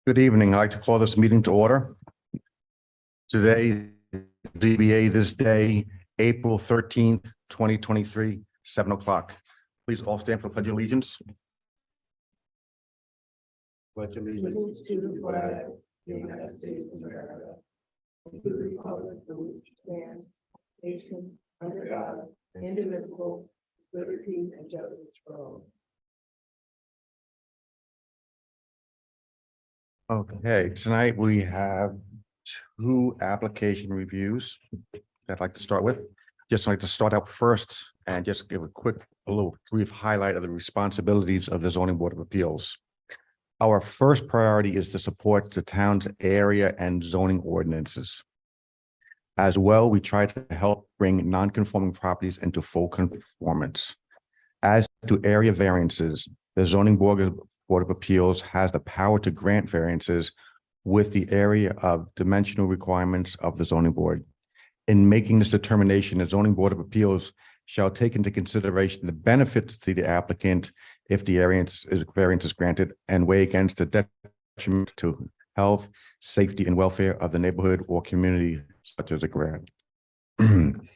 Good evening. I'd like to call this meeting to order. Today, ZBA this day, April 13th, 2023, 7 o'clock. Please all stand for the Pledge of Allegiance. Pledge Allegiance to the flag of the United States of America, and to the republic for which it stands, nation, under God, indivisible, liberty and justice for all. Okay, tonight we have two application reviews that I'd like to start with. Just like to start out first and just give a little brief highlight of the responsibilities of the Zoning Board of Appeals. Our first priority is to support the town's area and zoning ordinances. As well, we try to help bring non-conforming properties into full conformance. As to area variances, the Zoning Board of Appeals has the power to grant variances with the area of dimensional requirements of the zoning board. In making this determination, the Zoning Board of Appeals shall take into consideration the benefits to the applicant if the variance is granted and weigh against the detriment to health, safety, and welfare of the neighborhood or community, such as a grant. In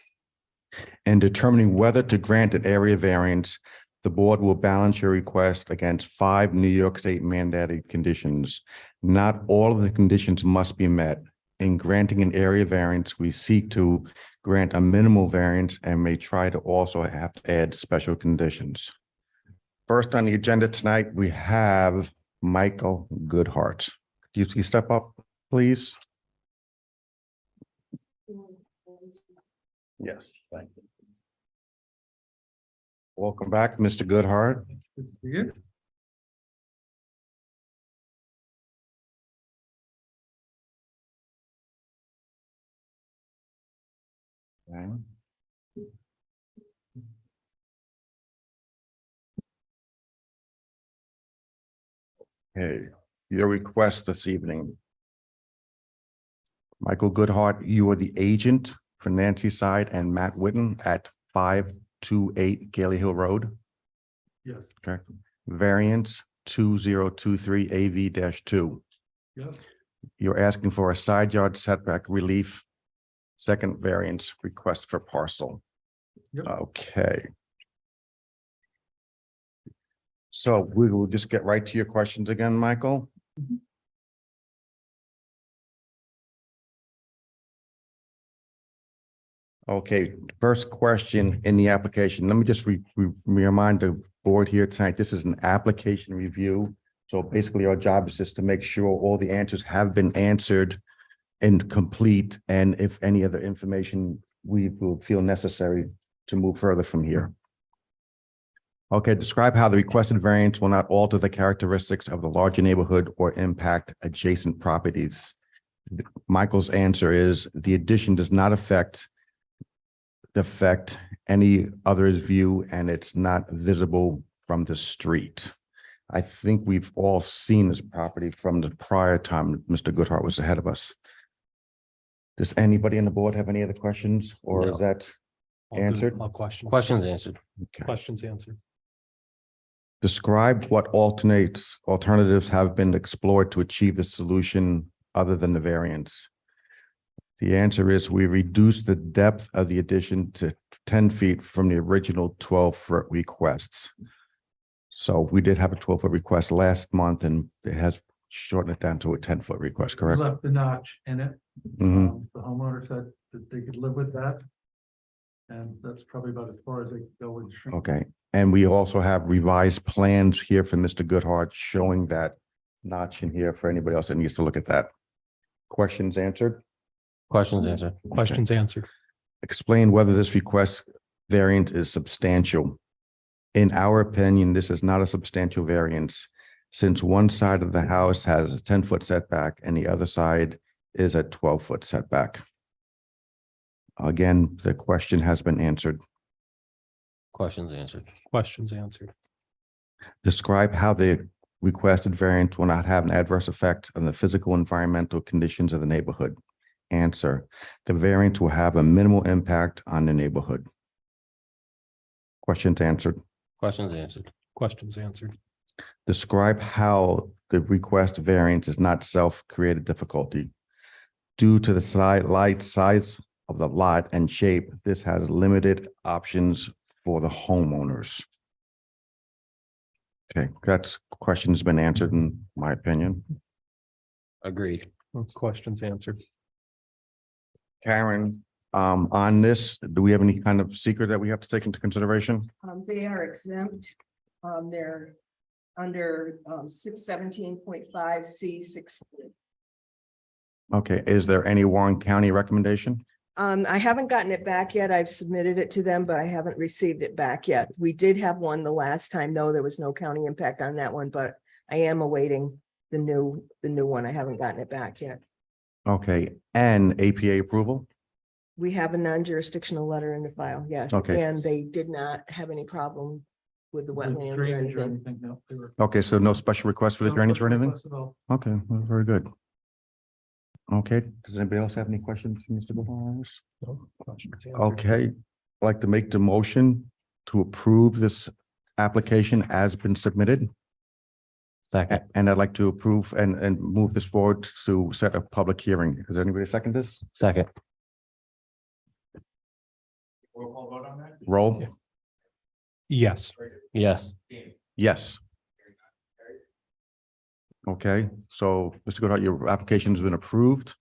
determining whether to grant an area variance, the board will balance your request against 5 New York State mandated conditions. Not all of the conditions must be met. In granting an area variance, we seek to grant a minimal variance and may try to also have to add special conditions. First on the agenda tonight, we have Michael Goodhart. Could you step up, please? Yes, thank you. Welcome back, Mr. Goodhart. Good to see you. Okay, your request this evening. Michael Goodhart, you are the agent for Nancy Side and Matt Whitten at 528 Gailey Hill Road. Yes. Okay. Variance 2023 AV-2. Yes. You're asking for a side yard setback relief, second variance request for parcel. Yep. Okay. So we will just get right to your questions again, Michael. Mhm. Okay, first question in the application. Let me just remind the board here tonight, this is an application review. So basically our job is just to make sure all the answers have been answered and complete. And if any other information we will feel necessary to move further from here. Okay, describe how the requested variance will not alter the characteristics of the larger neighborhood or impact adjacent properties. Michael's answer is the addition does not affect any other's view and it's not visible from the street. I think we've all seen this property from the prior time Mr. Goodhart was ahead of us. Does anybody on the board have any other questions or No. is that All good. answered? All questions. Questions answered. Okay. Questions answered. Describe what alternatives have been explored to achieve the solution other than the variance. The answer is we reduced the depth of the addition to 10 feet from the original 12-foot requests. So we did have a 12-foot request last month and it has shortened it down to a 10-foot request, We correct? left the notch in it. Mhm. The homeowner said that they could live with that. And that's probably about as far as they could go with shrink. Okay, and we also have revised plans here for Mr. Goodhart showing that notch in here for anybody else that needs to look at that. Questions answered? Questions answered. Questions answered. Explain whether this request variance is substantial. In our opinion, this is not a substantial variance since one side of the house has a 10-foot setback and the other side is a 12-foot setback. Again, the question has been answered. Questions answered. Questions answered. Describe how the requested variance will not have an adverse effect on the physical and environmental conditions of the neighborhood. Answer, the variance will have a minimal impact on the neighborhood. Questions answered. Questions answered. Questions answered. Describe how the request variance is not self-created difficulty. Due to the size of the lot and shape, this has limited options for the homeowners. Okay, that's question's been answered in my opinion. Agreed. Questions answered. Karen, on this, do we have any kind of secret that we have to take into consideration? They are exempt. They're under 617.5C16. Okay, is there any Warren County recommendation? I haven't gotten it back yet. I've submitted it to them, but I haven't received it back yet. We did have one the last time, though. There was no county impact on that one, but I am awaiting the new one. I haven't gotten it back yet. Okay, and APA approval? We have a non-jurisdictional letter in the file, yes. Okay. And they did not have any problem with the wetland or Drainage or anything. anything, no. They were- Okay, so no special request for the no drainage or special anything? requests at all. Okay, well, very good. Okay, does anybody else have any questions, for Mr. Gonzalez? No questions answered. Okay, I'd like to make the motion to approve this application as been submitted. Second. And I'd like to approve and move this forward to set a public hearing. Does anybody second this? Second. Roll? Yes. Yes. Yes. Okay, so Mr. Goodhart, your application has been approved.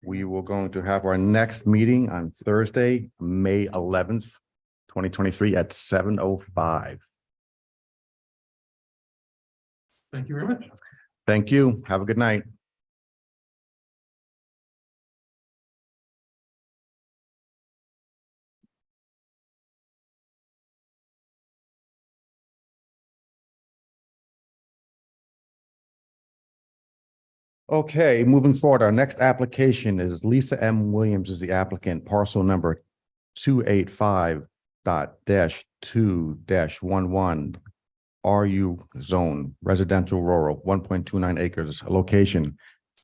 We will going to have our next meeting on Thursday, May 11th, 2023 at 7:05. Thank you very much. Thank you. Have a good night. Okay, moving forward, our next application is Lisa M. Williams is the applicant, parcel number 285.-2-11 RU zone, residential rural, 1.29 acres, location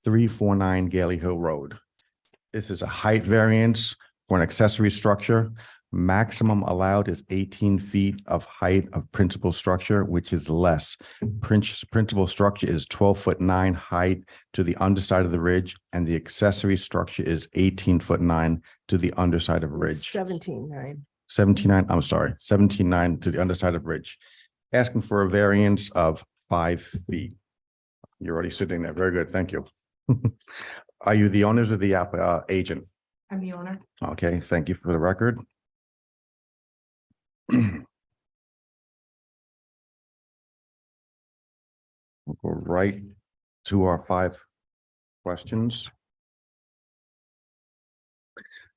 349 Gailey Hill Road. This is a height variance for an accessory structure. Maximum allowed is 18 feet of height of principal structure, which is less. Principal structure is 12'9" height to the underside of the ridge, and the accessory structure is 18'9" to the underside of ridge. 17.9. 17'9", I'm sorry, 17'9" to the underside of ridge. Asking for a variance of 5 feet. You're already sitting there. Very good. Thank you. Are you the owners of the agent? I'm the owner. Okay, thank you for the record. We'll go right to our 5 questions.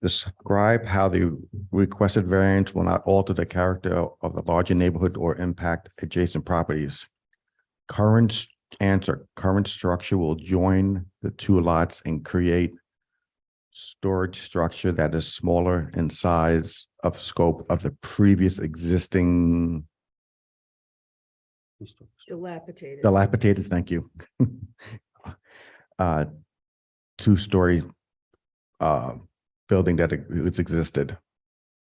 Describe how the requested variance will not alter the character of the larger neighborhood or impact adjacent properties. Current structure will join the 2 lots and create storage structure that is smaller in size of scope of the previous existing dilapidated, thank you. 2-story building that it's existed.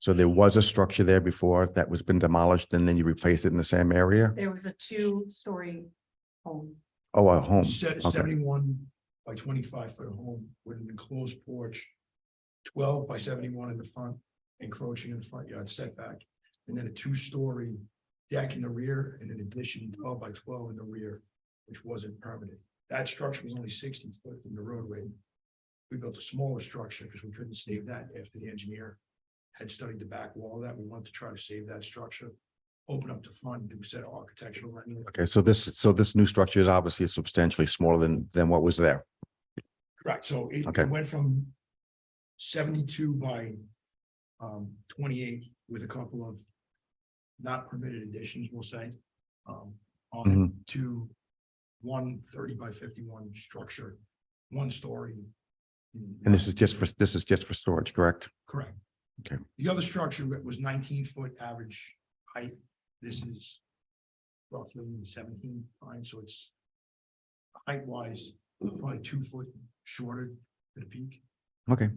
So there was a structure there before that was been demolished and then you replaced it in the same area? There was a 2-story home. Oh, a home. Set Okay. 71 by 25-foot home with an enclosed porch, 12 by 71 in the front, encroaching in the front yard setback, and then a 2-story deck in the rear, and in addition, 12 by 12 in the rear, which wasn't permitted. That structure was only 60 foot from the roadway. We built a smaller structure because we couldn't save that after the engineer had studied the back wall of that. We wanted to try to save that structure, open up the front, do a set of architectural rendering. Okay, so this new structure is obviously substantially smaller than what was there. Correct, so Okay. it went from 72 by 28 with a couple of not permitted additions, we'll say, on Mhm. it to 130 by 51 structure, 1 story. And this is just for storage, correct? Correct. Okay. The other structure was 19-foot average height. This is roughly 17, fine, so it's height-wise, probably 2 foot shorter at the peak. Okay.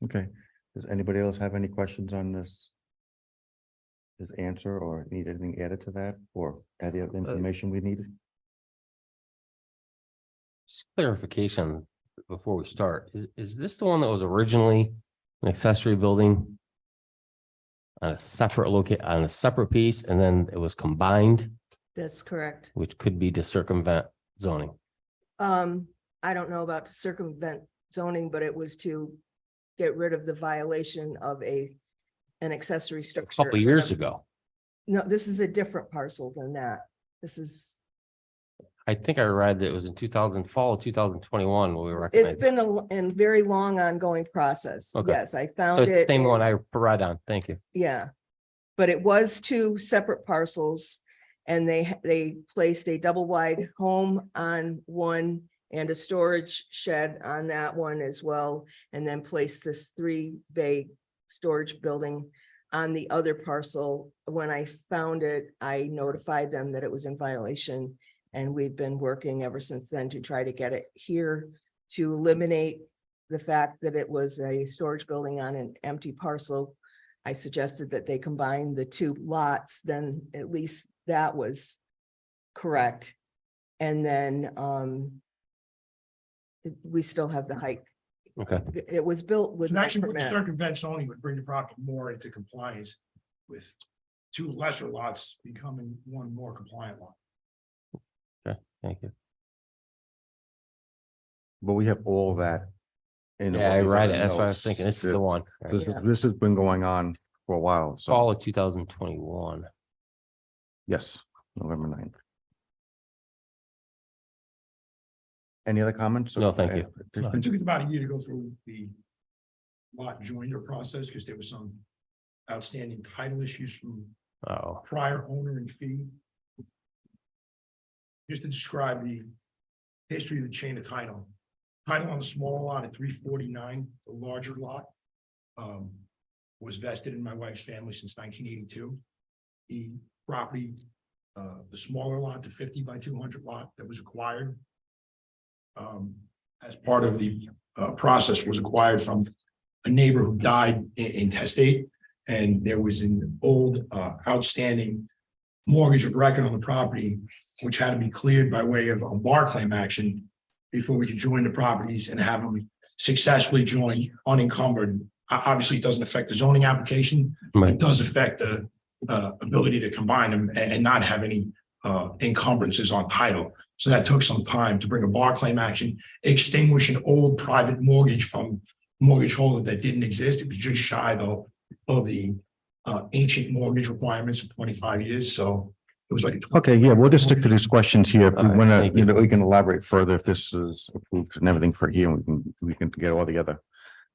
Okay. Does anybody else have any questions on this answer or need anything added to that or any other information we needed? Just clarification before we start, is this the one that was originally an accessory building? On a separate on a separate piece, and then it was combined, That's correct. which could be to circumvent zoning. I don't know about to circumvent zoning, but it was to get rid of the violation of an accessory A structure. couple years ago. No, this is a different parcel than that. This is, I think I read that it was in fall of 2021 when we it's recognized. been a very long ongoing process. Okay. Yes, I So found it's the it. same one I read on. Thank you. Yeah. But it was two separate parcels and they placed a double wide home on one and a storage shed on that one as well. And then placed this 3-bay storage building on the other parcel. When I found it, I notified them that it was in violation. And we've been working ever since then to try to get it here to eliminate the fact that it was a storage building on an empty parcel. I suggested that they combine the two lots, then at least that was correct. And then we still have the height. Okay. It was built with So no actually, what the permit. circumvent zoning would bring the property more into compliance with two lesser lots becoming one more compliant lot. Thank you. But we have all that. in Yeah, all I these read other it. That's what I was notes. thinking. This is the one. This, Yeah. this has been going on for a while, so, Fall of 2021. yes, November 9th. Any other comments? No, thank you. It took us about a year to go through the lot joinder process because there was some outstanding title issues from Oh, prior owner and fee. Just to describe the history of the chain of title. Title on the small lot at 349, the larger lot, was vested in my wife's family since 1982. The property, the smaller lot, the 50 by 200 lot that was acquired, as part of the process, was acquired from a neighbor who died in testate, and there was an old outstanding mortgage of record on the property, which had to be cleared by way of a bar claim action before we could join the properties and have them successfully join unencumbered. Obviously, it doesn't affect the zoning application. right. It does affect the ability to combine them and not have any encumbrances on title. So that took some time to bring a bar claim action, extinguish an old private mortgage from mortgage holder that didn't exist. It was just shy though of the ancient mortgage requirements of 25 years. So it was like. Okay, yeah, we'll just stick to these questions here. If we All right, wanna, thank you you. know, we can elaborate further if this is approved and everything for here, we can get all the other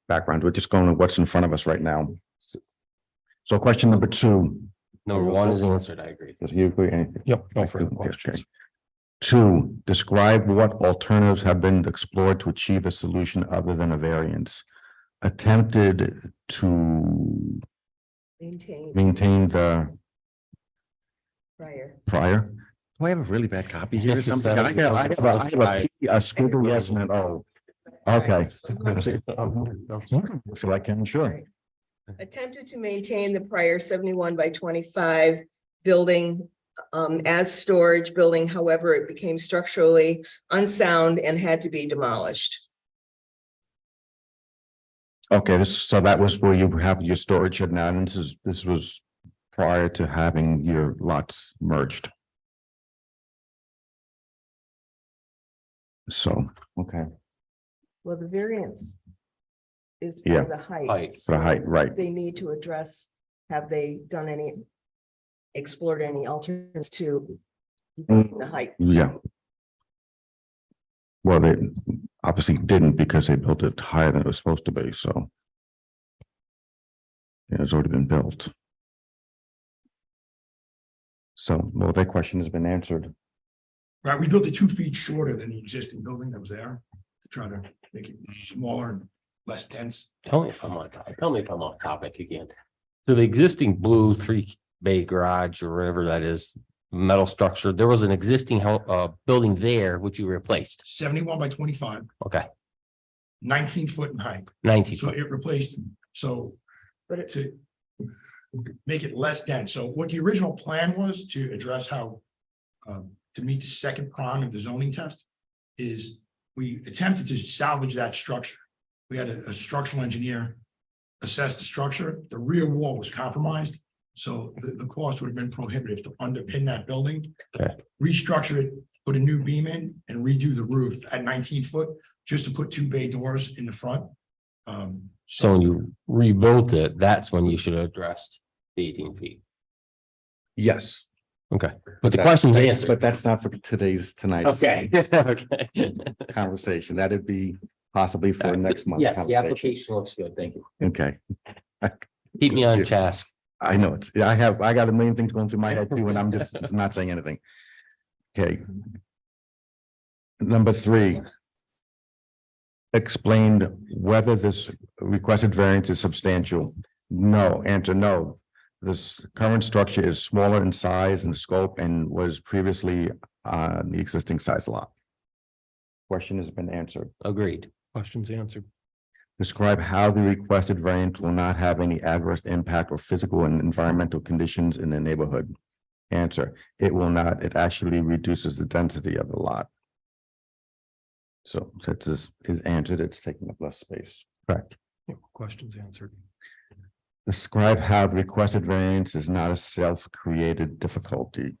background. We're just going to what's in front of us right now. So question number 2. Number one is answered. I agree. Does you agree? Anything? Yep, no Okay, further okay. questions. 2, describe what alternatives have been explored to achieve a solution other than a variance. Attempted to maintain the prior. Do I have a really bad copy here or something? I have a scribble yes and an O. Okay. If I can, sure. Attempted to maintain the prior 71 by 25 building as storage building. However, it became structurally unsound and had to be demolished. Okay, so that was where you have your storage shed now, and this was prior to having your lots merged. So, okay, Well, the variance is Yeah. for the height. Height. for the height, right. They need to address, have they explored any alternatives to the height? Yeah. Well, they obviously didn't because they built it higher than it was supposed to be, so. Yeah, it's already been built. So, well, that question has been answered. Right, we built it 2 feet shorter than the existing building that was there to try to make it smaller and less dense. Tell me if I'm on topic. Tell me if I'm off topic again. So the existing blue 3-bay garage or whatever that is, metal structure, there was an existing building there, which you replaced. 71 by 25, Okay, 19 foot in height. 19. So it replaced, so But it, to make it less dense. So what the original plan was to address how to meet the second prong of the zoning test is we attempted to salvage that structure. We had a structural engineer assess the structure. The rear wall was compromised. So the cost would have been prohibitive to underpin that building. Okay. Restructure it, put a new beam in and redo the roof at 19 foot, just to put 2 bay doors in the front. So when you rebuilt it, that's when you should have addressed the 18 feet. Yes. Okay, but the That- question's that's- answered. But that's not for tonight's Okay. Okay. conversation. That'd be possibly for next month. Yes, the application looks good. Thank you. Okay. Keep me on task. I know it's, I got a million things going through my head too, and I'm just not saying anything. Okay. Number 3. Explained whether this requested variance is substantial. No, answer no. This current structure is smaller in size and scope and was previously on the existing size lot. Question has been answered. Agreed. Questions answered. Describe how the requested variance will not have any adverse impact or physical and environmental conditions in the neighborhood. Answer, it will not. It actually reduces the density of the lot. So since this is answered, it's taking up less space. Correct. Questions answered. Describe how the requested variance is not a self-created difficulty.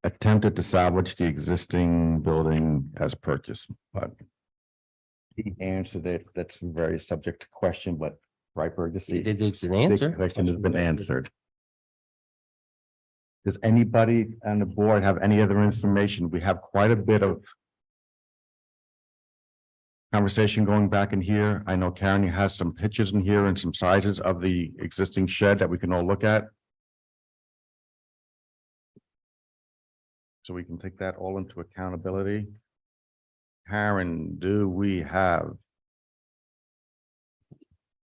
Attempted to salvage the existing building as purchased, but he answered it. That's very subject to question, but right, Burgess? It's an The answer. question has been answered. Does anybody on the board have any other information? We have quite a bit of conversation going back in here. I know Karen has some pictures in here and some sizes of the existing shed that we can all look at. So we can take that all into accountability. Karen, do we have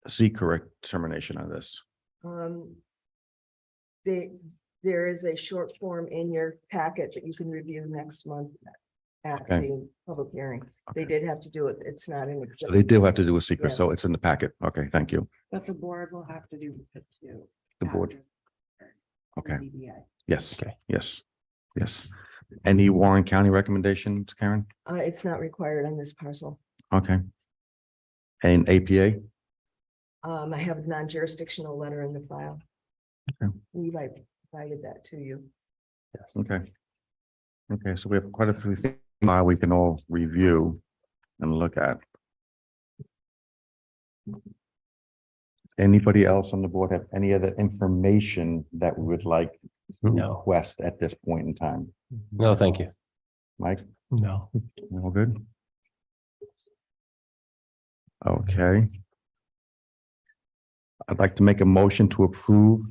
a secret termination on this? There is a short form in your packet that you can review next month at Okay. the public hearing. They Okay. did have to do it. It's not an. So they do have to do a secret, Yeah. so it's in the packet. Okay, thank you. But the board will have to do it too. The board. after Okay, the ZBA. yes, Okay. yes, yes. Any Warren County recommendations, Karen? It's not required on this parcel. Okay. And APA? I have a non-jurisdictional letter in the file. Okay. Levi provided that to you. Yes. Okay. Okay, so we have quite a few things we can all review and look at. Anybody else on the board have any other information that we would like to No. request at this point in time? No, thank you. Mike, No. all good? Okay. I'd like to make a motion to approve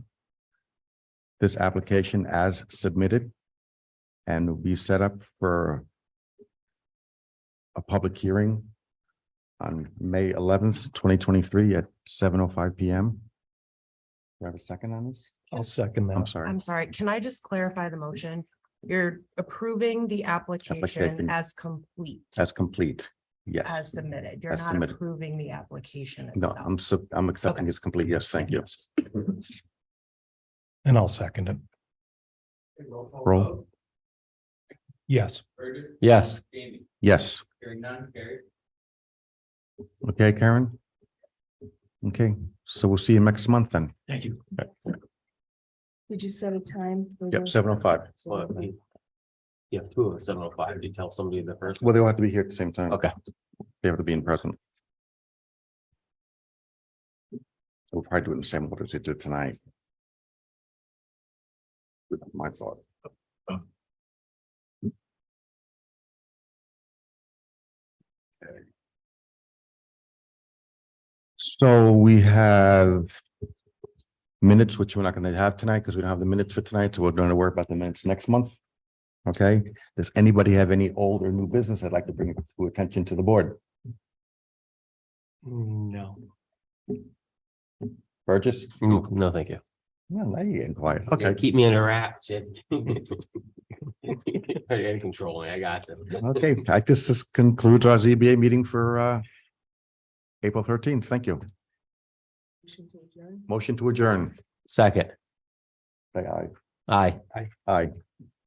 this application as submitted and will be set up for a public hearing on May 11th, 2023 at 7:05 PM. Do you have a second on this? I'll second I'm that. sorry. I'm sorry, can I just clarify the motion? You're approving the Application. application as complete, That's complete. as Yes. submitted. You're As not submitted. approving the application No, itself. I'm accepting Okay. it's complete. Yes, thank you. And I'll second it. Roll. Yes. Yes. Yes. Okay, Karen? Okay, so we'll see you next month then. Thank you. Did you set a time? for Yep, the- 7:05. Yeah, 2 of 7:05. You tell somebody the first. Well, they'll have to be here at the same time. Okay. They have to be in person. We'll probably do it in the same order as they did tonight. My thought. Okay. So we have minutes, which we're not going to have tonight because we don't have the minutes for tonight. So we're going to worry about the minutes next month. Okay, does anybody have any old or new business I'd like to bring to attention to the board? No. Burgess? No, thank you. Well, now you're getting quiet. Okay, Okay, keep me in a wrap, Chip. In control, I got them. okay, I guess this concludes our ZBA meeting for April 13th. Thank you. Motion to adjourn? Motion to adjourn. Second. Say aye. Aye. Aye.